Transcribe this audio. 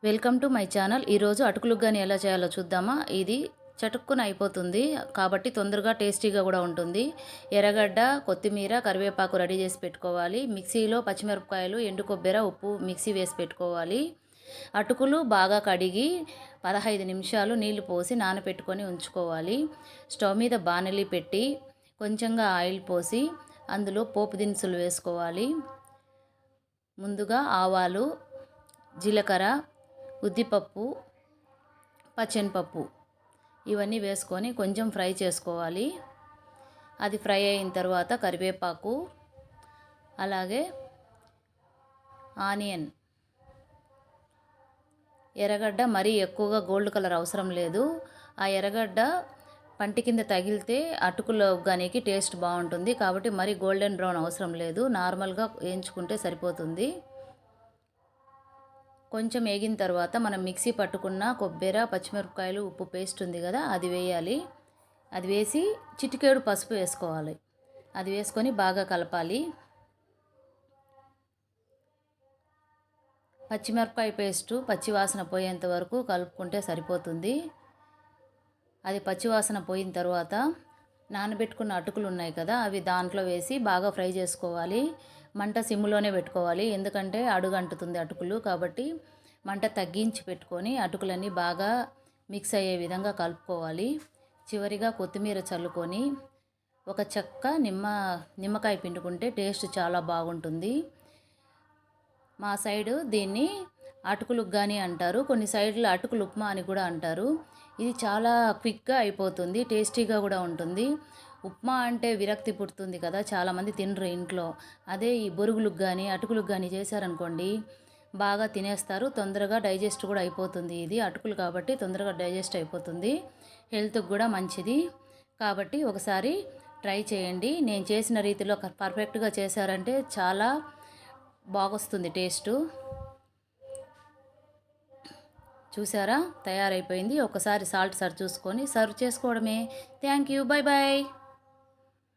Welcome to my channel. ఈరోజు అటుకులు గాని ఎలా చేయాలో చూద్దామా. ఇది చటుక్కున అయిపోతుంది కాబట్టి తొందరగా టేస్టీగా కూడా ఉంటుంది. ఎర్రగడ్డ, కొత్తిమీర, కరివేపాకు రెడీ చేసి పెట్టుకోవాలి. మిక్సీలో పచ్చిమిరపకాయలు, ఎండు కొబ్బరి, ఉప్పు మిక్సీ వేసి పెట్టుకోవాలి. అటుకులు బాగా కడిగి 15 నిమిషాలు నీళ్లు పోసి నానబెట్టుకొని ఉంచుకోవాలి. స్టవ్ మీద బాణలి పెట్టి కొంచెంగా ఆయిల్ పోసి అందులో పోపు దినుసులు వేసుకోవాలి. ముందుగా ఆవాలు, జీలకర్ర, ఉద్దిపప్పు, పచ్చెనపప్పు ఇవన్నీ వేసుకొని కొంచెం ఫ్రై చేసుకోవాలి. అది ఫ్రై అయిన తర్వాత కరివేపాకు, అలాగే ఆనియన్, ఎర్రగడ్డ మరీ ఎక్కువగా గోల్డ్ కలర్ అవసరం లేదు. ఆ ఎర్రగడ్డ పంటి కింద తగిలితే అటుకులో ఉగ్గానికి టేస్ట్ బాగుంటుంది కాబట్టి మరీ గోల్డెన్ బ్రౌన్ అవసరం లేదు. నార్మల్గా వేయించుకుంటే సరిపోతుంది. కొంచెం వేగిన తర్వాత మనం మిక్సీ పట్టుకున్న కొబ్బరి, పచ్చిమిరపకాయలు, ఉప్పు పేస్ట్ ఉంది కదా, అది వేయాలి. అది వేసి చిటికేడు పసుపు వేసుకోవాలి. అది వేసుకొని బాగా కలపాలి. పచ్చిమిరపకాయ పేస్టు పచ్చివాసన పోయేంత వరకు కలుపుకుంటే సరిపోతుంది. అది పచ్చివాసన పోయిన తర్వాత నానబెట్టుకున్న అటుకులు ఉన్నాయి కదా, అవి దాంట్లో వేసి బాగా ఫ్రై చేసుకోవాలి. మంట సిమ్లోనే పెట్టుకోవాలి, ఎందుకంటే అడుగంటుతుంది అటుకులు. కాబట్టి మంట తగ్గించి పెట్టుకొని అటుకులన్నీ బాగా మిక్స్ అయ్యే విధంగా కలుపుకోవాలి. చివరిగా కొత్తిమీర చల్లుకొని ఒక చెక్క నిమ్మకాయ పిండుకుంటే టేస్ట్ చాలా బాగుంటుంది. మా సైడు దీన్ని అటుకులు ఉగ్గాని అంటారు, కొన్ని సైడ్లో అటుకులు ఉప్మా అని కూడా అంటారు. ఇది చాలా క్విక్గా అయిపోతుంది, టేస్టీగా కూడా ఉంటుంది. ఉప్మా అంటే విరక్తి పుడుతుంది కదా, చాలామంది తినరు ఇంట్లో. అదే ఈ బొరుగులకు కానీ అటుకులకు కానీ చేశారనుకోండి బాగా తినేస్తారు, తొందరగా డైజెస్ట్ కూడా అయిపోతుంది. ఇది అటుకులు కాబట్టి తొందరగా డైజెస్ట్ అయిపోతుంది, హెల్త్కి కూడా మంచిది. కాబట్టి ఒకసారి ట్రై చేయండి. నేను చేసిన రీతిలో పర్ఫెక్ట్గా చేశారంటే చాలా బాగొస్తుంది టేస్టు. చూసారా, తయారైపోయింది. ఒకసారి సాల్ట్ సరి చూసుకొని సర్వ్ చేసుకోవడమే. Thank you, bye bye.